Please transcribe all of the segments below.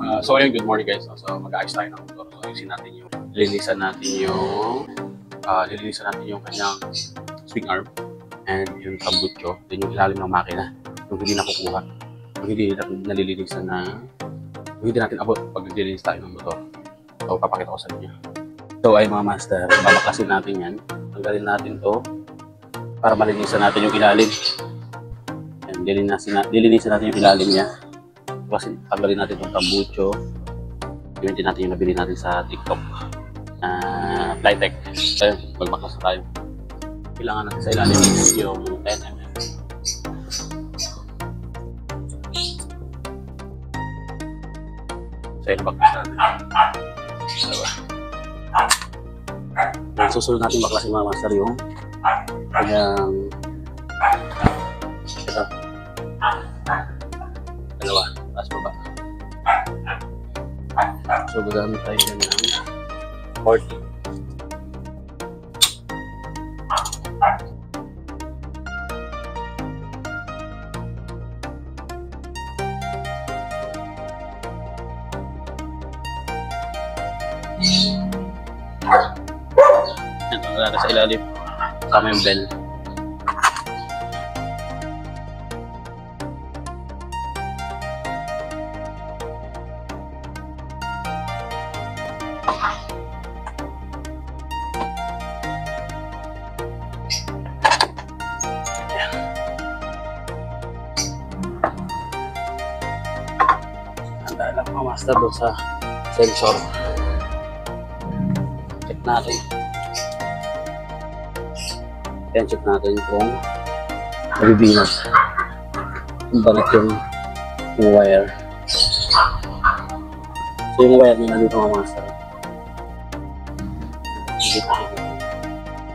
So ayun, good morning guys. So mag-aayos tayo ng motor. So ayusin natin yung lilinisan natin yung kanyang swing arm and yung tambucho, then yung ilalim ng makina, yung hindi nakukuha, yung hindi nalilinisan yung hindi natin abot pag naglilinis tayo ng motor. So papakita ko sa inyo. So ay mga master, babaklasin natin yan. Tanggalin natin to para malinisan natin yung ilalim. And lilinisan natin yung ilalim niya. Kasi tanggalin natin itong tambucho. Gamitin natin yung nabili natin sa TikTok. Flytech. Ayun, magbaklas na tayo. Kailangan natin sa ilalim yung 10mm. So yun, baklas natin. Susunod natin baklasin mga master yung kanyang ito. Dalawa. Taas baba. So gagamit tayo dyan ng 40. Ito na sa ilalim. Kasama yung bell. Handa lang mga master doon sa sensor. Check natin. Ayan, check natin kung nabibinat. Kung banat yung wire. So yung wire nyo nandito mga master.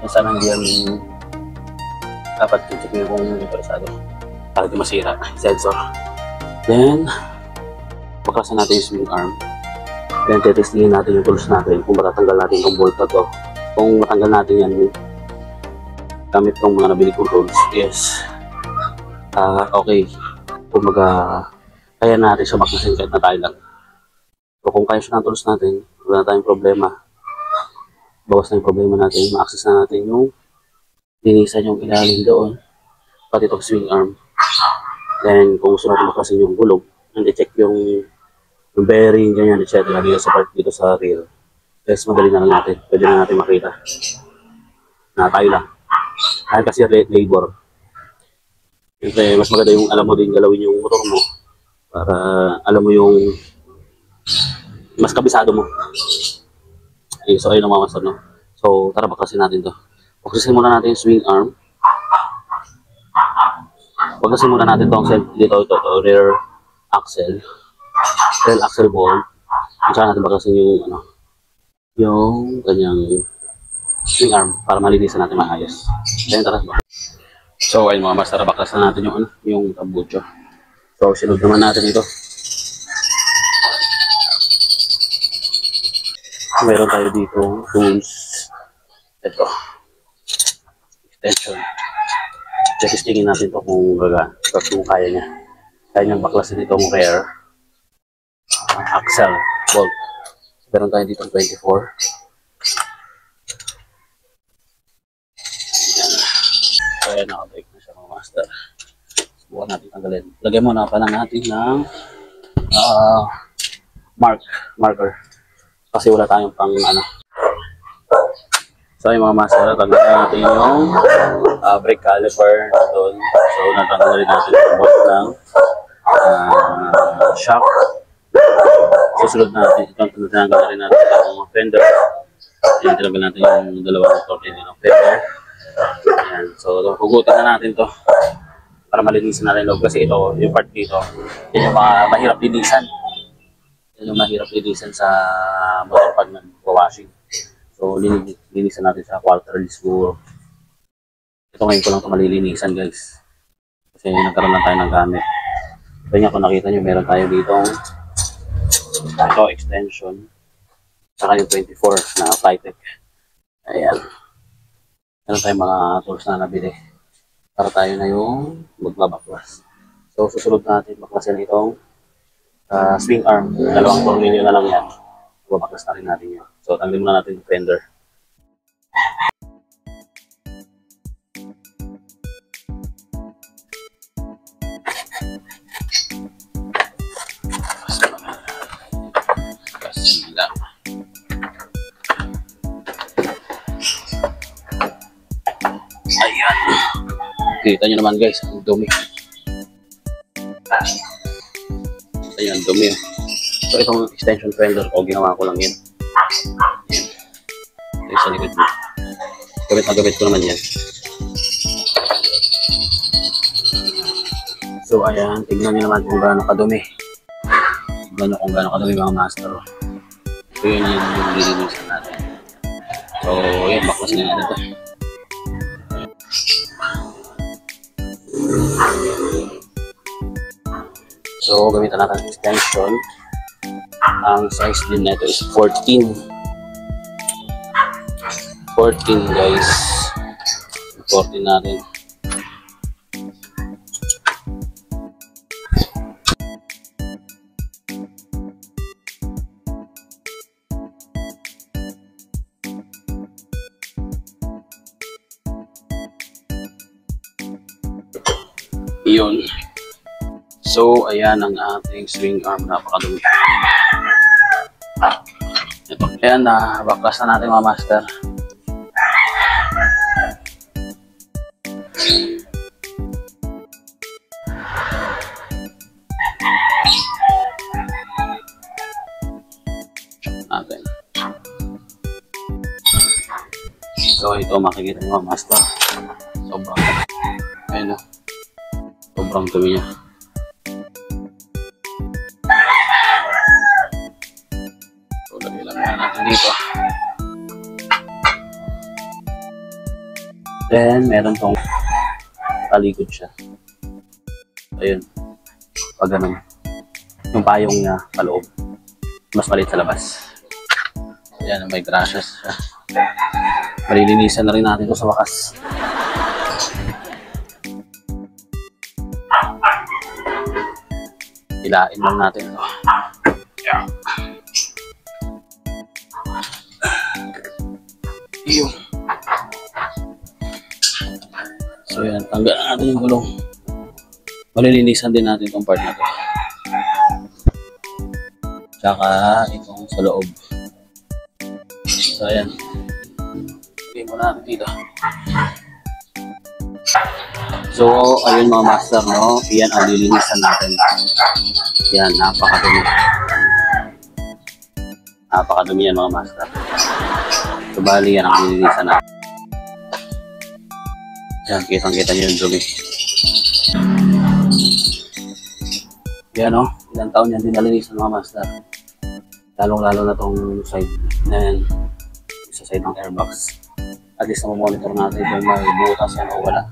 Kung saan hindi yan dapat check nyo kung interesado para di masira sensor. Then baklasan natin yung swing arm. Then tetestingin natin yung tools natin kung matatanggal natin yung bolt na to. Kung matanggal natin yan gamit ng mga nabili kong tools, yes, okay, kumbaga kaya natin siya baklasin kahit na tayo lang. So kung kaya siya ng tools natin, wala na tayong problema, bawas na yung problema natin, ma-access na natin yung linisan yung ilalim doon pati itong swing arm. Then kung gusto natin baklasin yung gulong and i-check yung bearing, ganyan, etc. dito sa part dito sa rear, yes, madali na lang natin, pwede na natin makita na tayo lang. Kahit kasi labor. Siyempre, mas maganda yung alam mo din galawin yung motor mo para alam mo yung mas kabisado mo. Okay, so ayun ang mga master, no? So tara, baklasin natin to. Baklasin muna natin yung swing arm. Baklasin muna natin itong dito, rear axle. Rear axle ball. Kung saan natin baklasin yung yung kanyang swing arm para malinisan natin maayos. Then tara. So ayun mga master, baklasan natin yung tambucho. So sinod naman natin ito. Meron tayo dito tools. Ito. Extension. Testingin natin ito kung kaya niya. Kaya niyang baklasin itong rear axle bolt. Meron tayo dito 24. Ayan, naka-break na siya mga master. Subukan natin tanggalin. Lagyan muna pa lang natin ng marker. Kasi wala tayong pang So yung mga master, tanggalin natin yung brake caliper doon. So natanggalin natin yung bolt ng shock. Susunod natin, tanggalin natin yung fender. Ayan, tinanggal natin yung dalawang torque ng fender. Ayan, so hugutin na natin to para malinisan natin loob, kasi ito, yung part dito, yun yung mahirap linisan. Yun yung mahirap linisan sa motor pag nag-washing. So linisan natin sa quarterly siguro. Ito ngayon ko lang ito malilinisan guys, kasi nagkaroon lang tayo ng gamit. Ito nga, kung nakita nyo, meron tayo dito ito extension saka yung 24 na Flytech. Ayan, meron tayong mga tools na nabili para tayo na yung magbabaklas. So susunod natin baklasin itong swing arm. Dalawang tornilyo na lang yan. Babaklas na rin natin yan. So, tanggalin muna natin yung fender. Kasila. Ayan. Kita nyo naman guys, ang dumi. Ayan, dumi. So, itong extension fender ko, ginawa ko lang yan. Ayan. Ito sa likod mo. Gamit na gamit ko naman yan. So, ayan. Tignan nyo naman kung gaano kadumi. Tignan nyo kung gaano kadumi mga master. So, yun yung lilinisan natin. So, ayan. Baklas na natin ito. So, gamitan natin extension. Ang size din nito is 14. 14 guys. 14 natin. Iyon. So, ayan ang ating swing arm. Napakadumi. Ito. Ayan na. Baklas na natin mga master. Natin. So, ito makikita nyo mga master. Sobrang. Ayan na. Sobrang dumi niya. So, lagay lang natin dito. Then, meron tong talikod siya. Ayun. Pag ganun. Yung payong niya paloob. Mas maliit sa labas. Ayan, may brushes siya. Malilinisan na rin natin ito sa wakas. Hilain lang natin ito. Yeah. Iyo. So yan, tanggal natin yung gulong. Malilinisan din natin itong part na ito. Tsaka itong sa loob. So yan. Lagay mo natin dito. So, ayun mga master, no? Yan ang lilinisan natin. Yan, napakadumi. Napakadumi yan mga master. So, bali yan ang lilinisan natin. Yan, kitang-kita nyo yung dumi. Yan, no? Ilang taon yan din nalinisan mga master. Lalong-lalo na tong side na yan. Sa side ng airbox. At least na monitor natin kung may butas yan o wala.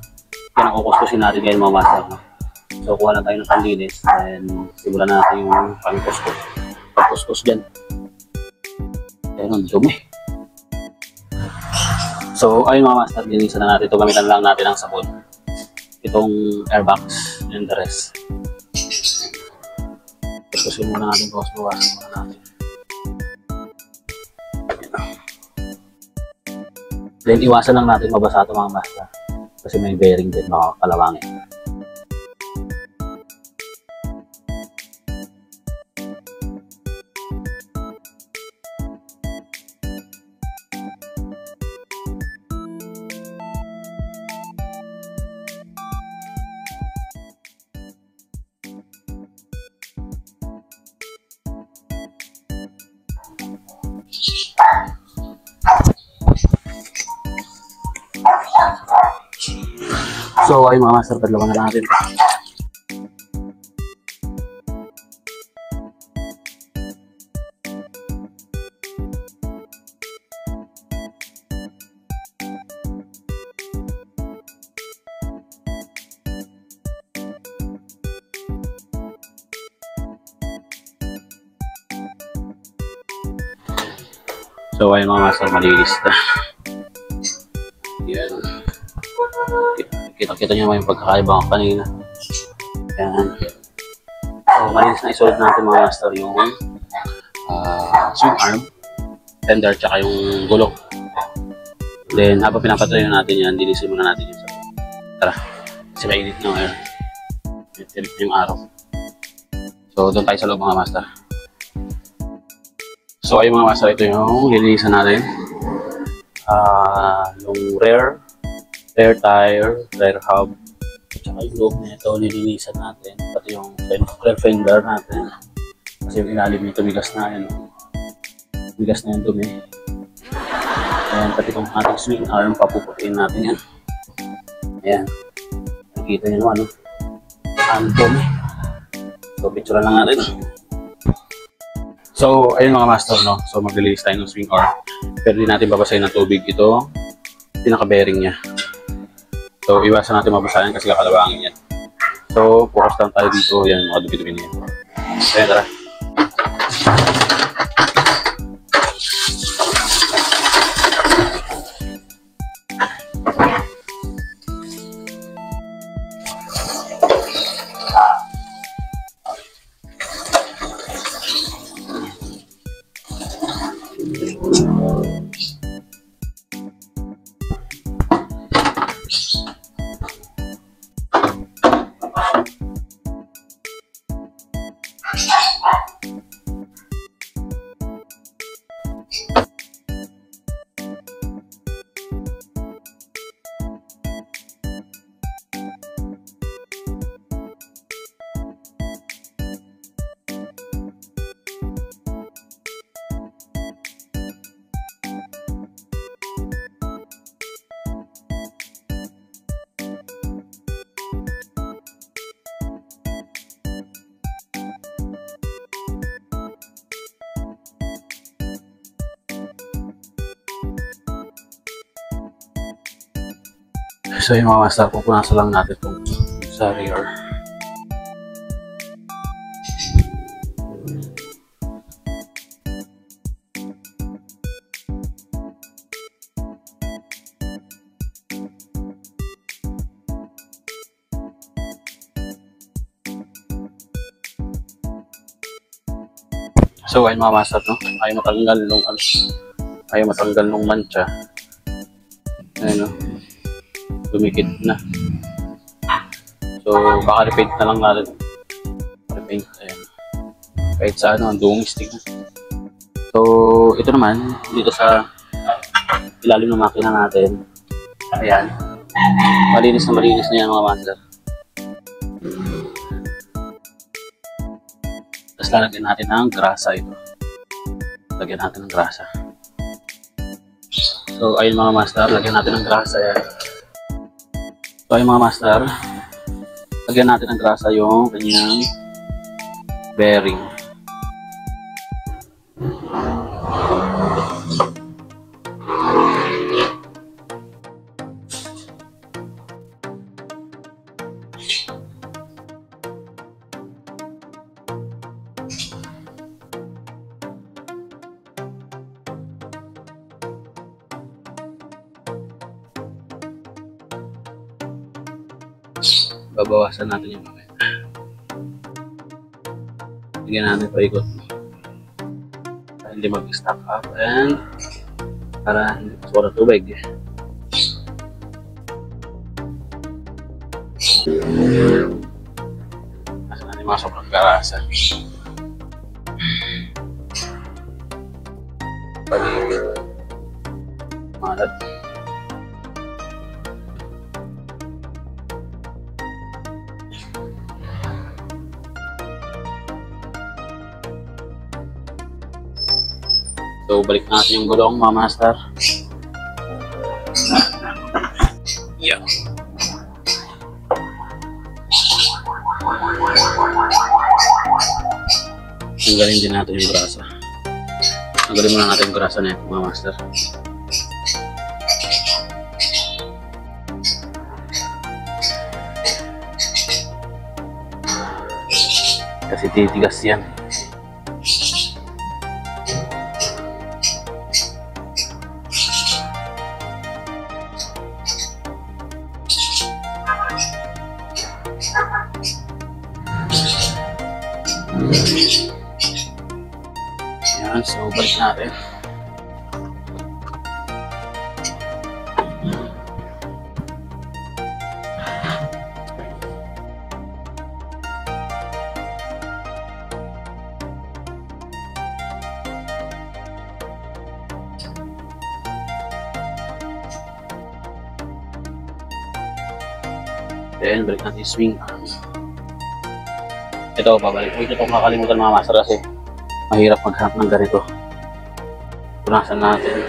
Yan ang kukuskusin natin ngayon mga master. No? So, kuha na tayo ng panlinis. Then, simulan natin yung pangkuskus. Pagkuskus dyan. Yan ang dumi. So, ayun mga master, linisan na natin ito. Gamitan lang natin ang sabon. Itong airbox and the rest. Kuskusin muna natin. Bawasan muna natin. Then, iwasan lang natin mabasa ito mga master. Kasi may bearing din, makakalawangin. So, ayun mga master, padlawan na lang natin. So, ayun mga master, malinis na. Yan. Kita-kita nyo naman yung pagkakaiba ko kanina. Yan. So, malinis na isolid natin mga master yung swing arm, tender, tsaka yung gulok. Then, habang pinapatuloy natin yan, dinisin muna natin yung sa tara, kasi mainit na ngayon. Init yung araw. So, doon tayo sa loob mga master. So, ayun mga master, ito yung lilinisan natin. Yung rear tire, rear hub, tsaka yung loob nito, lilinisan natin. Pati yung rear fender natin. Kasi yung ilalim nito, bigas na yun. Bigas na yung dumi. And pati itong ating swing arm, papuputiin natin yan. Ayan. Nakikita nyo naman, no? Ang dumi. So, picture lang natin. So, ayun mga master, no? So, mag-release tayo ng swing arm. Pero di natin babasahin ng tubig ito. Pinaka-bearing niya. So, iwasan natin mabasahin kasi kakalabangin yan. So, focus lang tayo dito. Yan, mga dumi-dumi na yan. Ayan, tara. So yung mga master, pupunasan lang natin itong sa rear. So ayun mga master, no? Ayaw matanggal nung mancha. Ayun, no? Dumikit na. So, baka repaint na lang natin. Repaint, ayan. Kahit sa ano, ang dungis, tignan. So, ito naman, dito sa ilalim ng makina natin. Ayan. Malinis na yan mga master. Tapos lalagyan natin ng grasa ito. Lagyan natin ng grasa. So, ayun mga master, lagyan natin ng grasa yan. So ayun mga master, lagyan natin ng grasa yung kanyang bearing. Babawasan natin yung mamaya. Bigyan natin paikot para hindi mag-stack up and para hindi masura tubig. Nasa natin mga sobrang garasa. Paligid. Malat. So, balik natin yung gulong mga master. Yeah. Tanggalin din natin yung grasa. Tanggalin muna natin yung grasa na ito mga master. Kasi titigas yan. Yan, so balik natin. Then, balik natin yung swing arm. Ito, babalik. Huwag itong kakalimutan mga master kasi mahirap maghanap ng ganito. Punasan natin.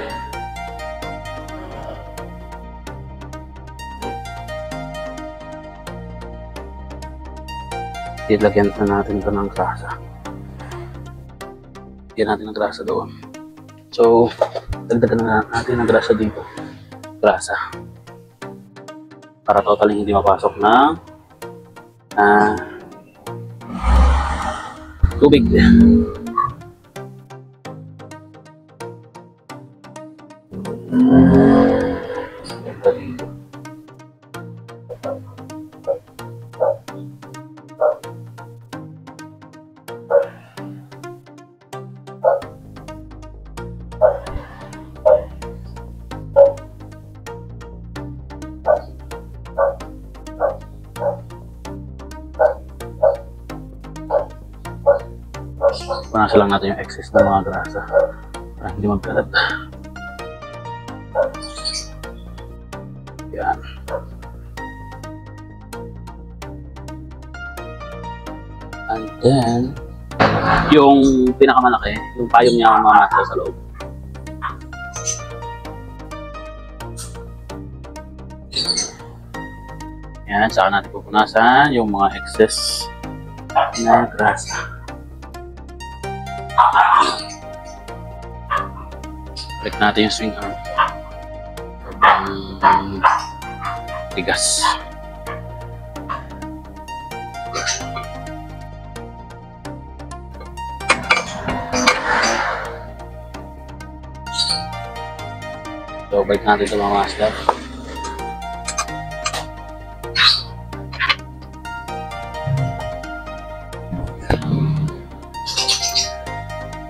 Ilagyan na natin ito ng grasa. Ilagyan natin ng grasa doon. So, dagdagan na natin ng grasa dito. Grasa. Para totally hindi mapasok ng tubig. Punasan lang natin yung excess ng mga grasa para hindi magkalat. Yan. And then, yung pinakamalaki, yung payong niya ang mamasa sa loob. Yan, saka natin pupunasan yung mga excess na grasa. Balik natin yung swing arm. Sobrang tigas. So, balik natin sa mga master.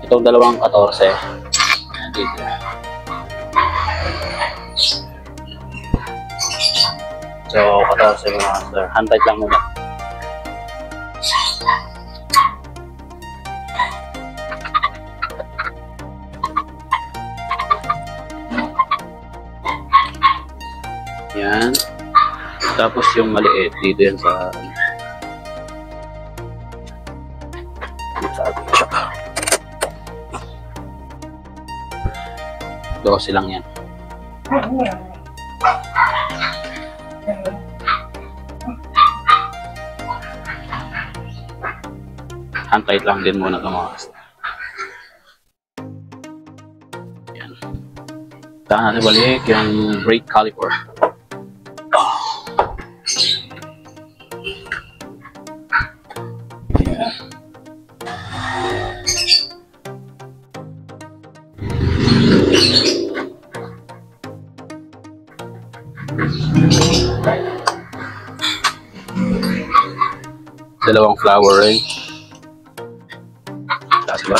Itong dalawang 14. Dito. So, 14 mga master. Hand tight lang muna. Yan. Tapos yung maliit dito yan sa ating shop. 12 lang yan. Hand tight lang din muna ito mga master. Yan. Saan natin balik yung brake caliper. Dalawang flower ring. Taas ba?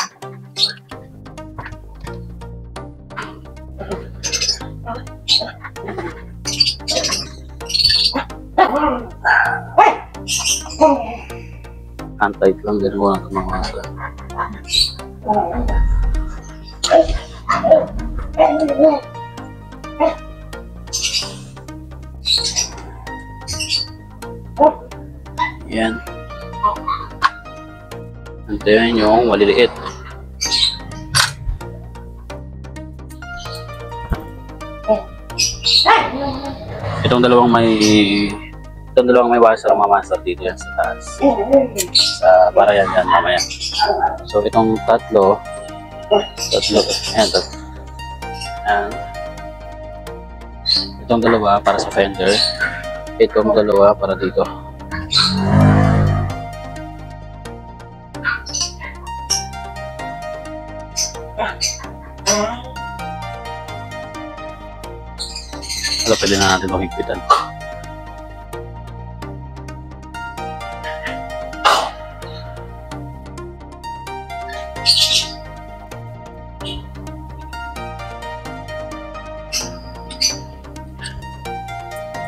Hand tight lang din muna ito mga master. Yan. Antayin yung maliliit. Itong dalawang may washer mga master dito yan sa taas. Para yan mamaya. So itong tatlo. Ayan, tatlo. Ayan. Itong dalawa para sa fender. Itong dalawa para dito. Wala, pwede na natin mahigpitan.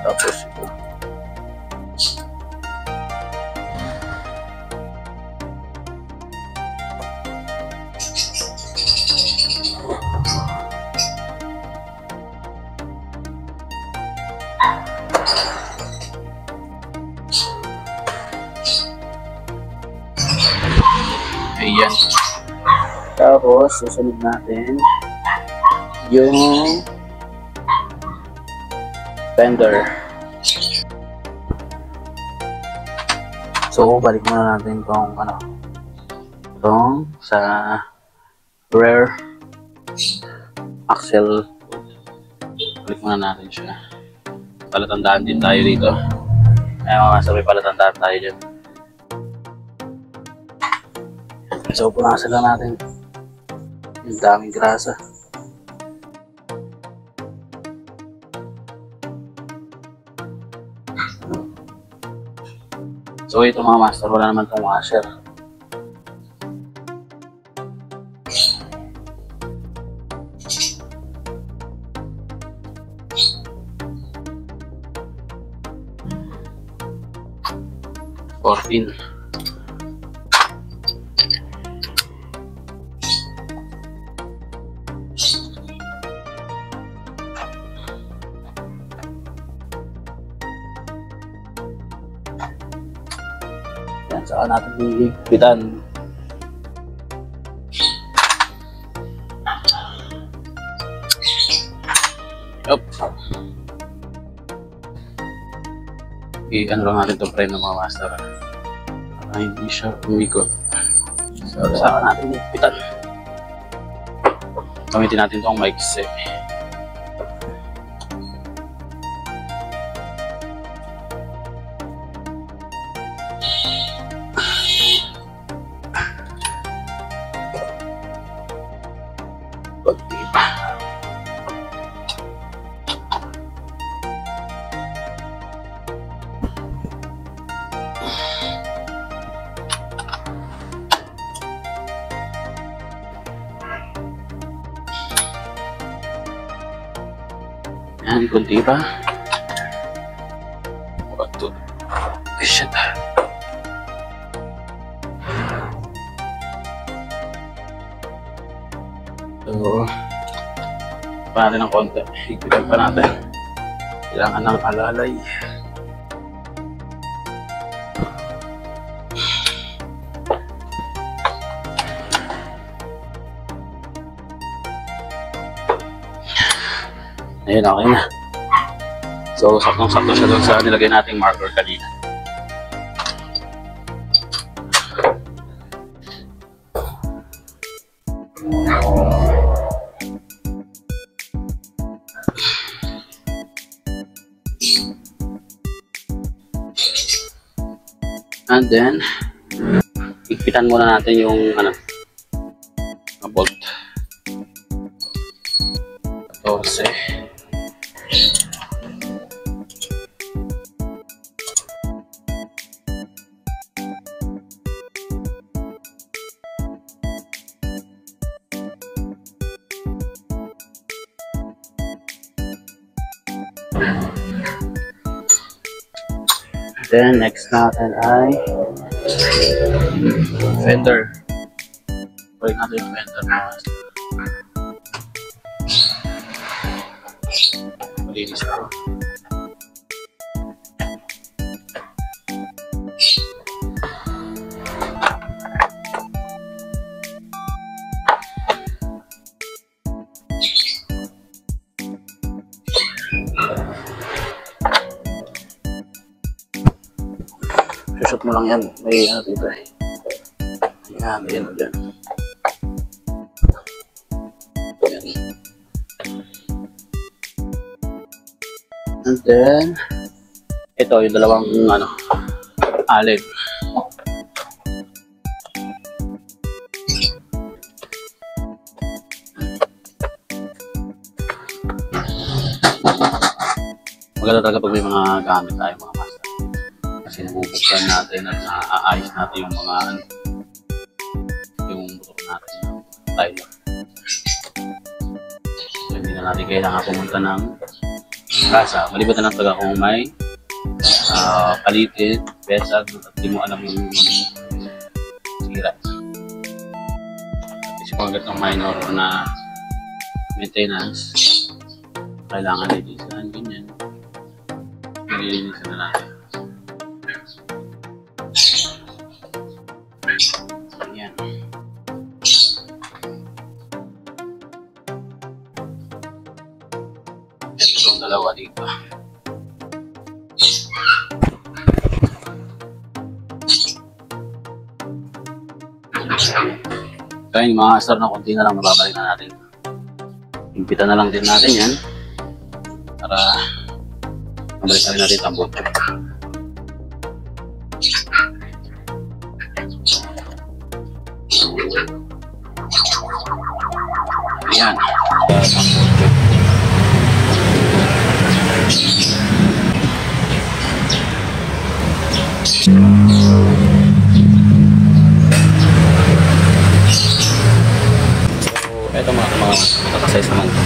Tapos ito. Ayan. Tapos, susunod natin yung fender. So, balik muna natin itong sa rear axle. Balik muna natin siya. Palatandaan din tayo dito. Ayan mga master, may palatandaan tayo dyan. So, punasan lang natin yung daming grasa. So, ito mga master, wala naman itong washer. $14. Yan, saka natin higpitan. Yup. I-ano lang natin itong frame ng mga master. Para hindi siya umikot. So, saka natin higpitan. Gamitin natin itong maiksi. Yan, kunti pa. Wato. Shit. So, pa natin ng konti. Higpitan pa natin. Kailangan ng alalay. Ayun, okay na. So, saktong-sakto siya doon sa nilagay nating marker kanina. And then, higpitan muna natin yung bolt. 14. Then, next natin ay fender. Balik natin yung fender na malinis ako. Shoot mo lang yan. May dito eh. Yan, yan, yan. Yan. And then, ito yung dalawang alin. Maganda talaga pag may mga gamit tayo mga master. Kasi nabubuksan natin at naaayos natin yung mga yung motor natin ng Tyler. So, hindi na natin kailangan pumunta ng kasa. Maliban na lang talaga kung may palitin, besag, at di mo alam yung sira. Kasi kung agad ng minor na maintenance, kailangan linisan, ganyan. Nililinisan na natin. Ayan. Ito yung dalawa dito. Kaya yung mga asar na konti na lang mababalik na natin. Impitan na lang din natin yan para mabalik na rin natin ang tambot. Ayan. Ito mga nakakasize naman ito.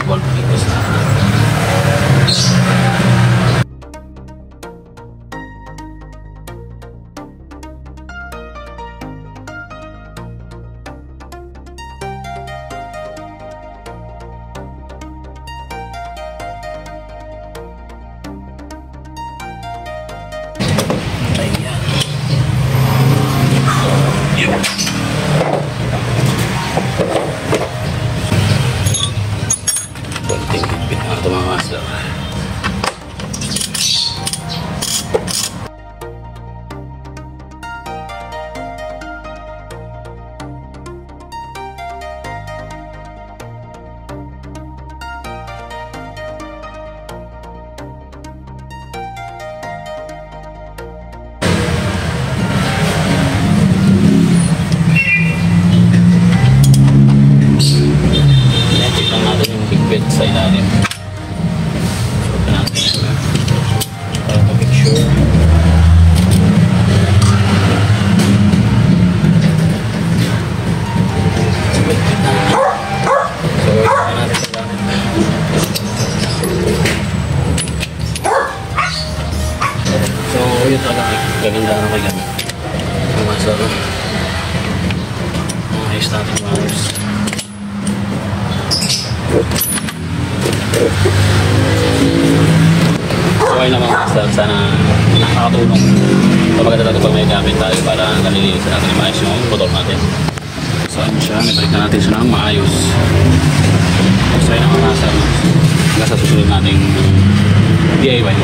Golf pickles na. Konting higpit na ito mga master. Sa ilalim. So, natin yan. Para ma-picture. So, yun talaga. Gaganda na kayo. Pumasok. Ayos natin wires. So ayun naman master, sana nakakatulong sa maganda natin pag may gamit tayo para nalilinisan natin yung maayos yung motor natin. So ayun siya, nabalik na natin siya ng maayos. So ayun naman master, hanggang sa susunod nating DIY.